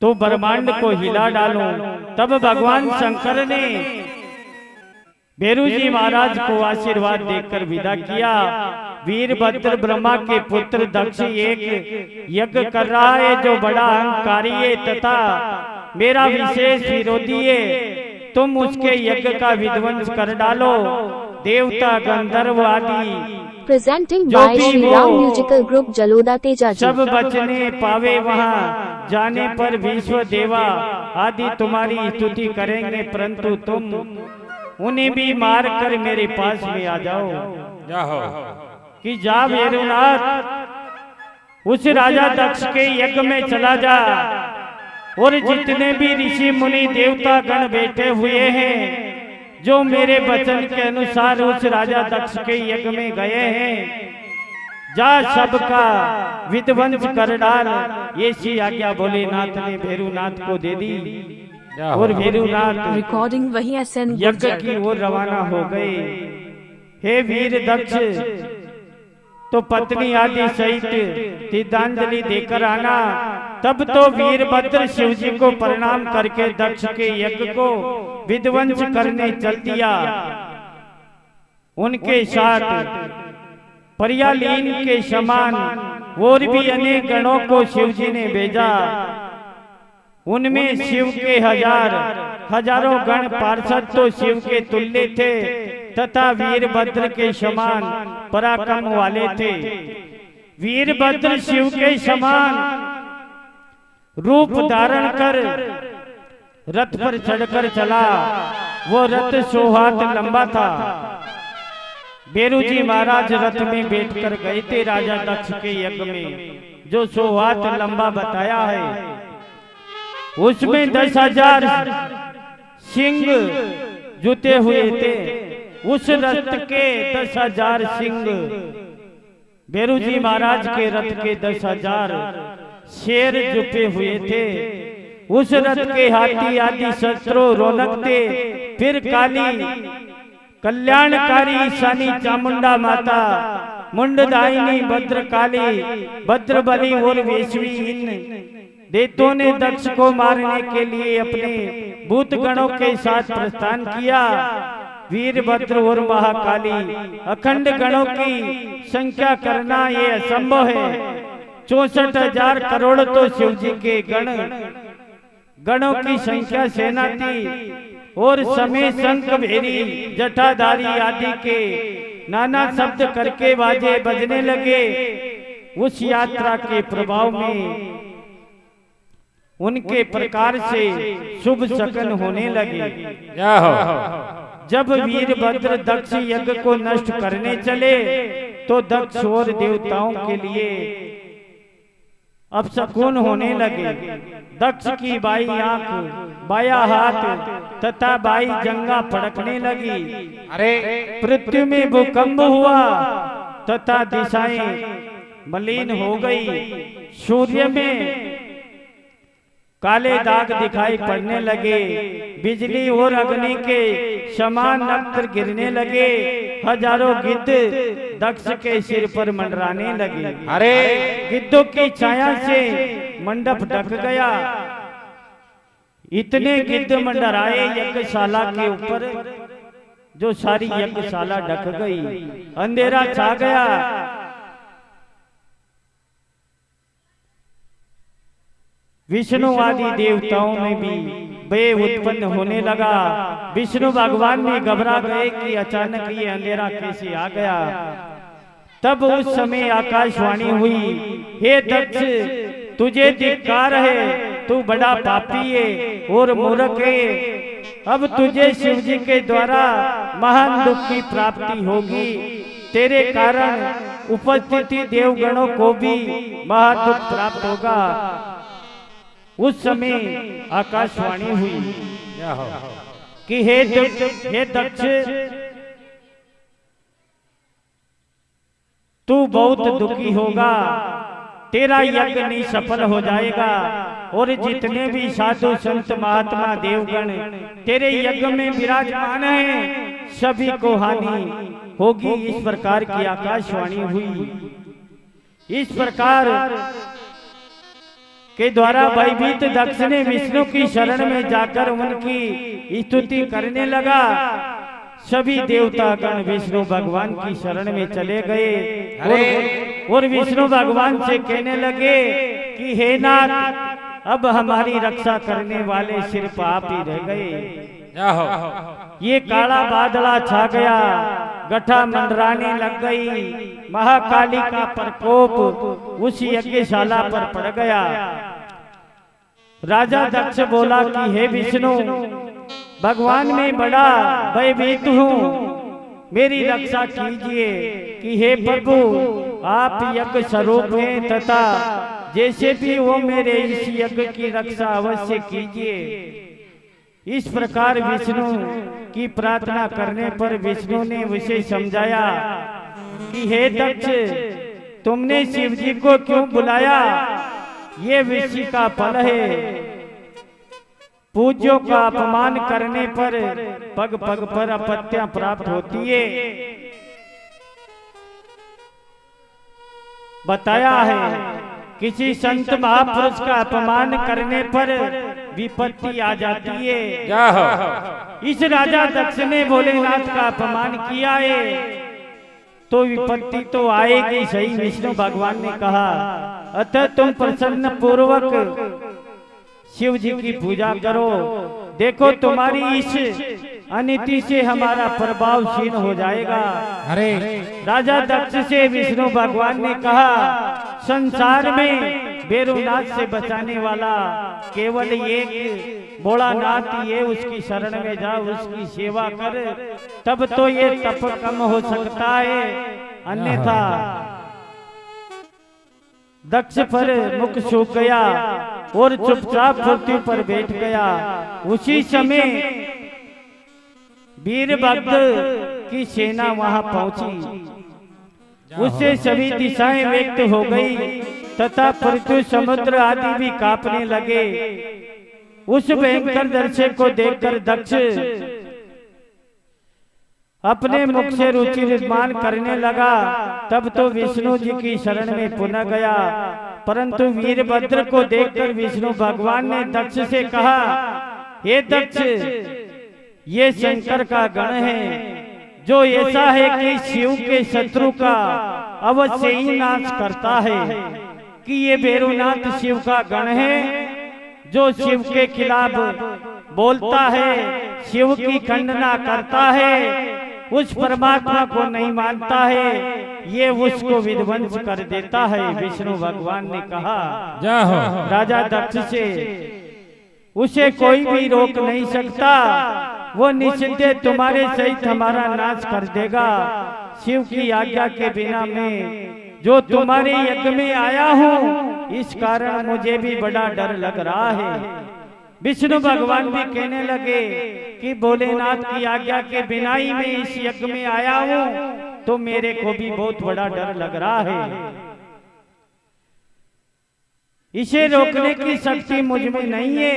तो ब्रह्मांड को हिला डालूं। तब भगवान शंकर ने भेरू जी महाराज को आशीर्वाद देकर विदा किया। वीरभद्र ब्रह्मा के पुत्र दक्ष एक यज्ञ कर रहा है जो बड़ा अहंकारी है तथा मेरा विशेष विरोधी है। तुम उसके यज्ञ का विध्वंस कर डालो। देवता गंधर्व आदि presenting by Shri Ram musical group Jaloda Teja ji. सब बचने पावे वहाँ जाने पर विश्व देवा आदि तुम्हारी स्तुति करेंगे, परंतु तुम उन्हें भी मार कर मेरे पास में आ जाओ। कि जा भेरुनाथ उस राजा दक्ष के यज्ञ में चला जा और जितने भी ऋषि मुनि देवता गण बैठे हुए हैं जो मेरे वचन के अनुसार उस राजा दक्ष के यज्ञ में गए हैं, जा सबका विध्वंस कर डाल। ऐसी आज्ञा भोलेनाथ ने भेरुनाथ को दे दी और भेरुनाथ रिकॉर्डिंग वही एसएन यज्ञ की ओर रवाना हो गए। हे वीर दक्ष, तो पत्नी आदि सहित तीर्थांजलि देकर आना। तब तो वीरभद्र शिव जी को प्रणाम करके दक्ष के यज्ञ को विध्वंस करने चल दिया। उनके साथ पर्यालीन के समान और भी अनेक गणों को शिव जी ने भेजा। उनमें शिव के हजारों गण पार्षद तो शिव के तुल्य थे तथा वीरभद्र के समान पराक्रम वाले थे। वीरभद्र शिव के समान रूप धारण कर रथ पर चढ़कर चला। वो रथ 100 हाथ लंबा था। भेरू जी महाराज रथ में बैठकर गए थे राजा दक्ष के यज्ञ में जो 100 हाथ लंबा बताया है। उसमें 10,000 सिंह जुते हुए थे। उस रथ के 10,000 सिंह भेरू जी महाराज के रथ के 10,000 शेर जुटे हुए थे। उस रथ के हाथी आदि शस्त्रों रोनक थे। फिर काली कल्याणकारी ईशानी चामुंडा माता, मुंडदायिनी भद्रकाली, भद्रबली और वैश्वी इन देवताओं ने दक्ष को मारने के लिए अपने भूत गणों के साथ प्रस्थान किया। वीरभद्र और महाकाली अखंड गणों की संख्या करना ये असंभव है। 64,000 करोड़ तो शिव जी के गणों की संख्या सेना थी और समय शंख भेरी जटाधारी आदि के नाना शब्द करके बाजे बजने लगे। उस यात्रा के प्रभाव में उनके प्रकार से शुभ शकुन होने लगे। जब वीरभद्र दक्ष यज्ञ को नष्ट करने चले तो दक्ष और देवताओं के लिए अपशकुन होने लगे। दक्ष की बाई आंख, बाया हाथ तथा बाई जंगा फड़कने लगी। पृथ्वी में भूकंप हुआ तथा दिशाएं मलिन हो गई। सूर्य में काले दाग दिखाई पड़ने लगे। बिजली और अग्नि के समान नक्षत्र गिरने लगे। हजारों गिद्ध दक्ष के सिर पर मंडराने लगे। गिद्धों की छाया से मंडप ढक गया। इतने गिद्ध मंडराए यज्ञशाला के ऊपर जो सारी यज्ञशाला ढक गई। अंधेरा छा गया। विष्णु आदि देवताओं में भी भय उत्पन्न होने लगा। विष्णु भगवान में घबरा गए कि अचानक ये अंधेरा कैसे आ गया। तब उस समय आकाशवाणी हुई, हे दक्ष, तुझे धिक्कार है, तू बड़ा पापी है और मूर्ख है। अब तुझे शिव जी के द्वारा महान दुख की प्राप्ति होगी। तेरे कारण उपस्थिति देवगणों को भी महादुख प्राप्त होगा। उस समय आकाशवाणी हुई कि हे दक्ष, तू बहुत दुखी होगा। तेरा यज्ञ नहीं सफल हो जाएगा और जितने भी साधु संत महात्मा देवगण तेरे यज्ञ में विराजमान हैं सभी को हानि होगी। इस प्रकार की आकाशवाणी हुई। इस प्रकार के द्वारा भयभीत दक्ष ने विष्णु की शरण में जाकर उनकी स्तुति करने लगा। सभी देवता गण विष्णु भगवान की शरण में चले गए और विष्णु भगवान से कहने लगे कि हे नाथ, अब हमारी रक्षा करने वाले सिर्फ आप ही रह गए। ये काला बादला छा गया, गठा मंडराने लग गई, महाकाली का प्रकोप उस यज्ञशाला पर पड़ गया। राजा दक्ष बोला कि हे विष्णु, भगवान में बड़ा भयभीत हूँ, मेरी रक्षा कीजिए। कि हे प्रभु, आप यज्ञ स्वरूप हैं तथा जैसे भी वो मेरे इस यज्ञ की रक्षा अवश्य कीजिए। इस प्रकार विष्णु की प्रार्थना करने पर विष्णु ने उसे समझाया कि हे दक्ष, तुमने शिव जी को क्यों बुलाया? ये विषि का फल है। पूज्यों का अपमान करने पर पग पग पर आपत्तियां प्राप्त होती है। बताया है किसी संत महापुरुष का अपमान करने पर विपत्ति आ जाती है। इस राजा दक्ष ने भोलेनाथ का अपमान किया है तो विपत्ति तो आएगी सही। विष्णु भगवान ने कहा, अतः तुम प्रसन्न पूर्वक शिव जी की पूजा करो। देखो तुम्हारी इस अनिति से हमारा प्रभाव क्षीण हो जाएगा। अरे राजा दक्ष से विष्णु भगवान ने कहा, संसार में भैरवनाथ से बचाने वाला केवल एक भोलानाथ ही है। उसकी शरण में जा, उसकी सेवा कर, तब तो ये तप कम हो सकता है, अन्यथा। दक्ष पर मुख सूख गया और चुपचाप पृथ्वी पर बैठ गया। उसी समय वीरभद्र की सेना वहां पहुंची। उससे सभी दिशाएं व्यक्त हो गई तथा पृथ्वी समुद्र आदि भी कांपने लगे। उस भयंकर दृश्य को देखकर दक्ष अपने मुख से रुचि निर्माण करने लगा। तब तो विष्णु जी की शरण में पुनः गया, परंतु वीरभद्र को देखकर विष्णु भगवान ने दक्ष से कहा, हे दक्ष, ये शंकर का गण है जो ऐसा है कि शिव के शत्रु का अवश्य ही नाश करता है। कि ये भैरवनाथ शिव का गण है जो शिव के खिलाफ बोलता है, शिव की खंडना करता है, उस परमात्मा को नहीं मानता है, ये उसको विध्वंस कर देता है। विष्णु भगवान ने कहा राजा दक्ष से, उसे कोई भी रोक नहीं सकता, वो निश्चित तुम्हारे सहित हमारा नाश कर देगा। शिव की आज्ञा के बिना मैं जो तुम्हारे यज्ञ में आया हूँ, इस कारण मुझे भी बड़ा डर लग रहा है। विष्णु भगवान भी कहने लगे कि भोलेनाथ की आज्ञा के बिना ही मैं इस यज्ञ में आया हूँ, तो मेरे को भी बहुत बड़ा डर लग रहा है। इसे रोकने की शक्ति मुझ में नहीं है।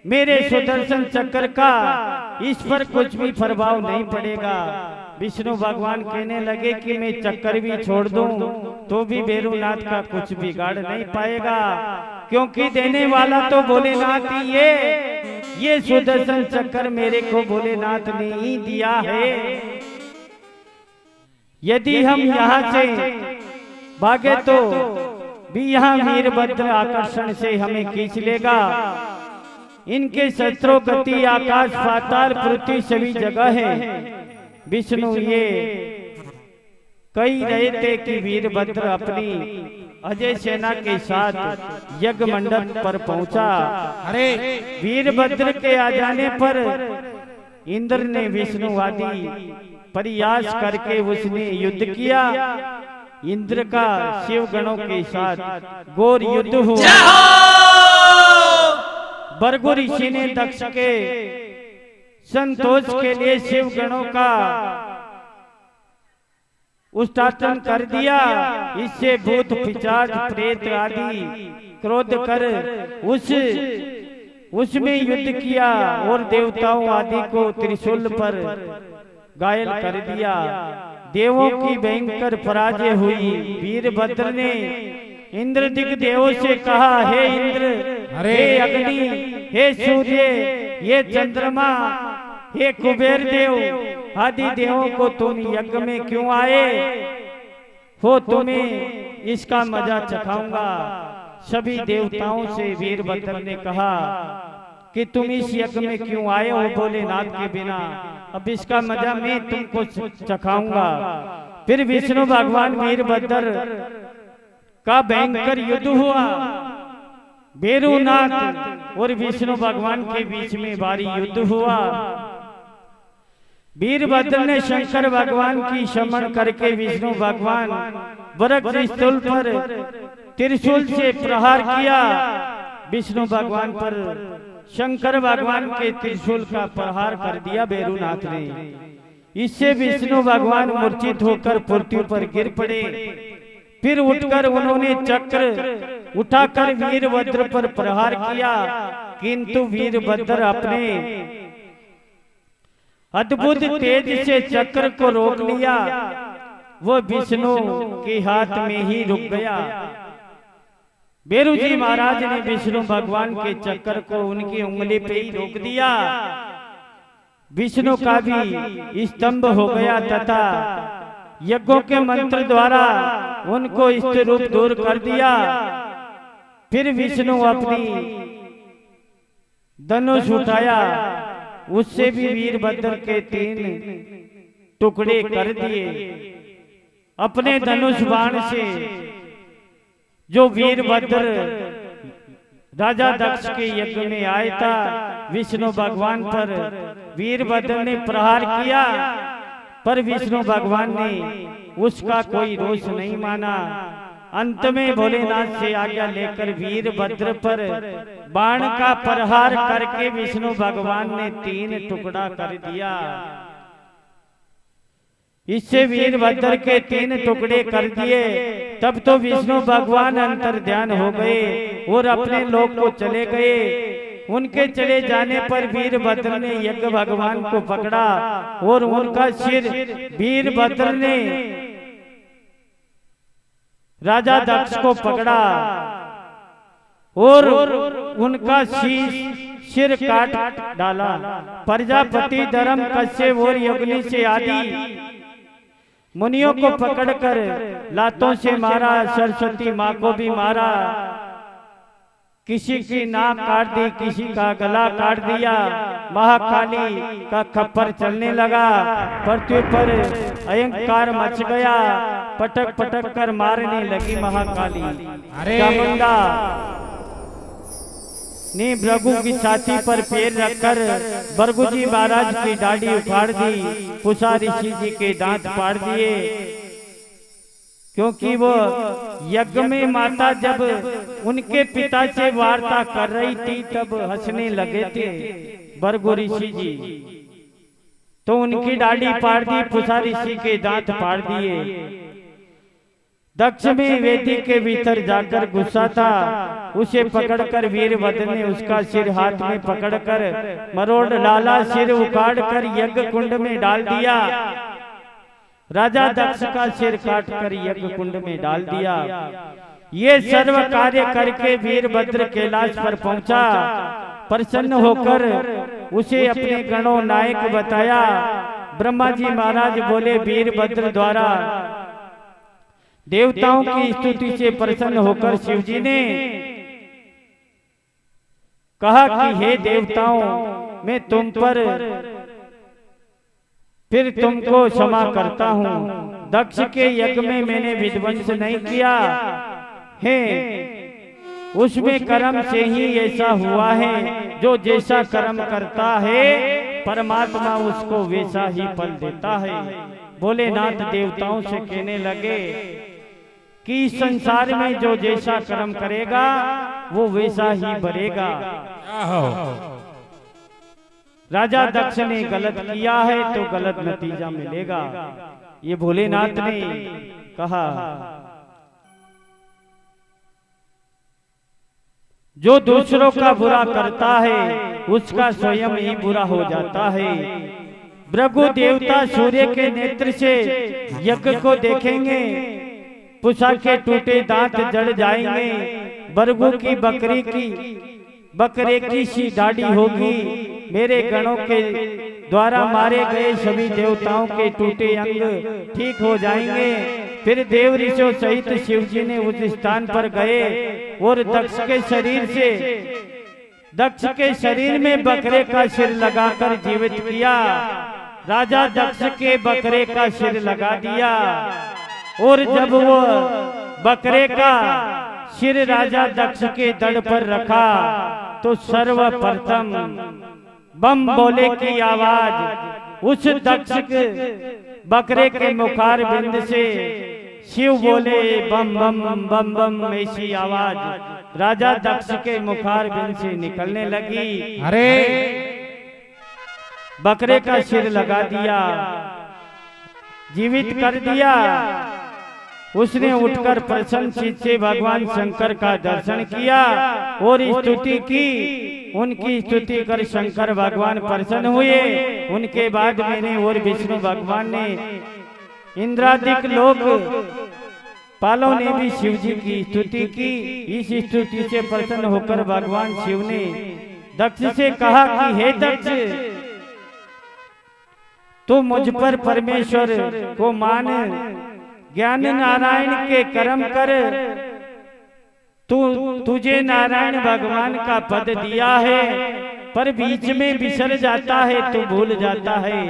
मेरे सुदर्शन चक्र का इस पर कुछ भी प्रभाव नहीं पड़ेगा। विष्णु भगवान कहने लगे कि मैं चक्कर भी छोड़ दूं तो भी भैरवनाथ का कुछ बिगाड़ नहीं पाएगा, क्योंकि देने वाला तो भोलेनाथ ही है। ये सुदर्शन चक्र मेरे को भोलेनाथ ने ही दिया है। यदि हम यहाँ से भागे तो भी यहाँ वीरभद्र आकर्षण से हमें खींच लेगा। इनके शस्त्रों गति आकाश पाताल पृथ्वी सभी जगह है। विष्णु ये कही रहे थे कि वीरभद्र अपनी अजय सेना के साथ यज्ञ मंडप पर पहुंचा। अरे वीरभद्र के आ जाने पर इंद्र ने विष्णु आदि प्रयास करके उसने युद्ध किया। इंद्र का शिव गणों के साथ घोर युद्ध हुआ। भृगु ऋषि ने दक्ष के संतोष के लिए शिव गणों का उच्चाटन कर दिया। इससे भूत पिशाच प्रेत आदि क्रोध कर उसमें युद्ध किया और देवताओं आदि को त्रिशूल पर घायल कर दिया। देवों की भयंकर पराजय हुई। वीरभद्र ने इंद्र दिग्देवों से कहा, हे इंद्र, हे अग्नि, हे सूर्य, ये चंद्रमा, हे कुबेर देव आदि देवों को तुम यज्ञ में क्यों आए हो? तुम्हें इसका मजा चखाऊंगा। सभी देवताओं से वीरभद्र ने कहा कि तुम इस यज्ञ में क्यों आए हो भोलेनाथ के बिना? अब इसका मजा मैं तुमको चखाऊंगा। फिर विष्णु भगवान वीरभद्र का भयंकर युद्ध हुआ। बेरुनाथ और विष्णु भगवान के बीच में भारी युद्ध हुआ। वीरभद्र ने शंकर भगवान की शमन करके विष्णु भगवान वृक्ष स्थूल पर त्रिशूल से प्रहार किया। विष्णु भगवान पर शंकर भगवान के त्रिशूल का प्रहार कर दिया बेरुनाथ ने। इससे विष्णु भगवान मूर्छित होकर पृथ्वी पर गिर पड़े। फिर उठकर उन्होंने चक्र उठाकर वीरभद्र पर प्रहार किया, किंतु वीरभद्र अपने अद्भुत तेज से चक्र को रोक लिया। वो विष्णु के हाथ में ही रुक गया। बेरू जी महाराज ने विष्णु भगवान के चक्र को उनकी उंगली पे ही रोक दिया। विष्णु का भी स्तंभ हो गया तथा यज्ञों के मंत्र द्वारा उनको स्थिर रूप दूर कर दिया। फिर विष्णु अपनी धनुष उठाया, उससे भी वीरभद्र के 3 टुकड़े कर दिए। अपने धनुष बाण से जो वीरभद्र राजा दक्ष के यज्ञ में आया था, विष्णु भगवान पर वीरभद्र ने प्रहार किया, पर विष्णु भगवान ने उसका कोई रोष नहीं माना। अंत में भोलेनाथ से आज्ञा लेकर वीरभद्र पर बाण का प्रहार करके विष्णु भगवान ने 3 टुकड़ा कर दिया। इससे वीरभद्र के 3 टुकड़े कर दिए। तब तो विष्णु भगवान अंतर ध्यान हो गए और अपने लोक को चले गए। उनके चले जाने पर वीरभद्र ने यज्ञ भगवान को पकड़ा और उनका सिर वीरभद्र ने राजा दक्ष को पकड़ा और उनका सिर काट डाला। प्रजापति धर्म कश्यप और अग्नि से आदि मुनियों को पकड़कर लातों से मारा। सरस्वती माँ को भी मारा। किसी की नाक काट दी, किसी का गला काट दिया। महाकाली का खप्पर चलने लगा। पृथ्वी पर अहंकार मच गया। पटक पटक कर मारने लगी महाकाली। चामुंडा ने भृगु की छाती पर पैर रखकर भृगु जी महाराज की दाढ़ी उखाड़ दी। कुशा ऋषि जी के दांत फाड़ दिए, क्योंकि वो यज्ञ में माता जब उनके पिता से वार्ता कर रही थी तब हंसने लगे थे भृगु ऋषि जी, तो उनकी दाढ़ी फाड़ दी, कुशा ऋषि के दांत फाड़ दिए। दक्ष में वेदी के भीतर जाकर गुस्सा था, उसे पकड़कर वीरभद्र ने उसका सिर हाथ में पकड़कर मरोड़ डाला। सिर उखाड़कर यज्ञ कुंड में डाल दिया। राजा दक्ष का सिर काटकर यज्ञ कुंड में डाल दिया। ये सर्व कार्य करके वीरभद्र कैलाश पर पहुंचा। प्रसन्न होकर उसे अपने गणों नायक बताया। ब्रह्मा जी महाराज बोले, वीरभद्र द्वारा देवताओं की स्तुति से प्रसन्न होकर शिव जी ने कहा कि हे देवताओं, मैं तुम पर फिर तुमको क्षमा करता हूँ। दक्ष के यज्ञ में मैंने विध्वंस नहीं किया है, उसमें कर्म से ही ऐसा हुआ है। जो जैसा कर्म करता है परमात्मा उसको वैसा ही फल देता है। भोलेनाथ देवताओं से कहने लगे कि इस संसार में जो जैसा कर्म करेगा वो वैसा ही भरेगा। राजा दक्ष ने गलत किया है तो गलत नतीजा मिलेगा, ये भोलेनाथ ने कहा। जो दूसरों का बुरा करता है उसका स्वयं ही बुरा हो जाता है। भृगु देवता सूर्य के नेत्र से यज्ञ को देखेंगे, पुषा के टूटे दांत जड़ जाएंगे, बरगू की बकरे की सी दाढ़ी होगी, मेरे गणों के द्वारा मारे गए सभी देवताओं के टूटे अंग ठीक हो जाएंगे। फिर देव ऋषियों सहित शिव जी ने उस स्थान पर गए और दक्ष के शरीर में बकरे का सिर लगाकर जीवित किया। राजा दक्ष के बकरे का सिर लगा दिया और जब वो बकरे का सिर राजा दक्ष के दड़ पर रखा तो सर्वप्रथम बम बोले की आवाज उस दक्ष के बकरे के मुखार बिंद से शिव बोले बम बम बम बम ऐसी आवाज राजा दक्ष के मुखार बिंद से निकलने लगी। अरे बकरे का सिर लगा दिया, जीवित कर दिया। उसने उठकर प्रसन्न चित्त से भगवान शंकर का दर्शन किया और स्तुति की। उनकी स्तुति कर शंकर भगवान प्रसन्न हुए। उनके बाद मैंने और विष्णु भगवान ने इंद्रादिक लोक पालों ने भी शिव जी की स्तुति की। इस स्तुति से प्रसन्न होकर भगवान शिव ने दक्ष से कहा कि हे दक्ष, तू मुझ पर परमेश्वर को मान, ज्ञान नारायण के कर्म कर, तुझे नारायण भगवान का पद दिया है, पर बीच में बिसर जाता है, तू भूल जाता है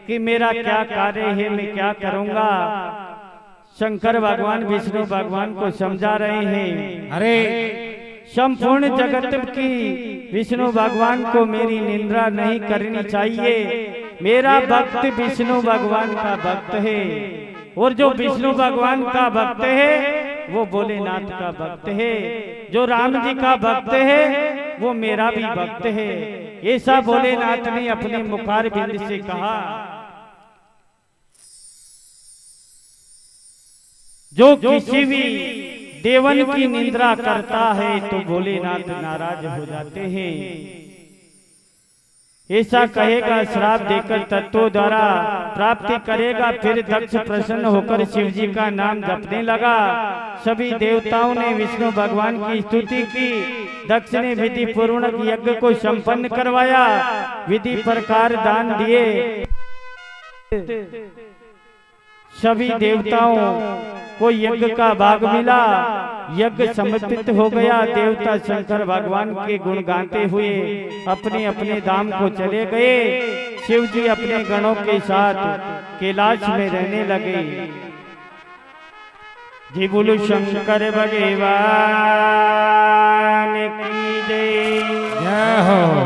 कि मेरा क्या कार्य है, मैं क्या करूंगा। शंकर भगवान विष्णु भगवान को समझा रहे हैं। अरे संपूर्ण जगत की विष्णु भगवान को मेरी निंदा नहीं करनी चाहिए। मेरा भक्त विष्णु भगवान का भक्त है और जो विष्णु भगवान का भक्त है वो भोलेनाथ का भक्त है। जो राम जी का भक्त है वो मेरा भी भक्त है। ऐसा भोलेनाथ ने अपने मुखार बिंद से कहा। जो किसी भी देवन की निंदा करता है तो भोलेनाथ नाराज हो जाते हैं। ऐसा कहेगा, श्राप देकर तत्वों द्वारा प्राप्ति करेगा। फिर दक्ष प्रसन्न होकर शिव जी का नाम जपने लगा। सभी देवताओं ने विष्णु भगवान की स्तुति की। दक्ष ने विधि पूर्वक यज्ञ को संपन्न करवाया, विधि प्रकार दान दिए। सभी देवताओं को यज्ञ का भाग मिला। यज्ञ समर्पित हो गया। देवता शंकर भगवान के गुण गाते हुए अपने अपने धाम को चले गए। शिव जी अपने गणों के साथ कैलाश में रहने लगे। जी बोलो शंकर भगवान की जय। जय हो।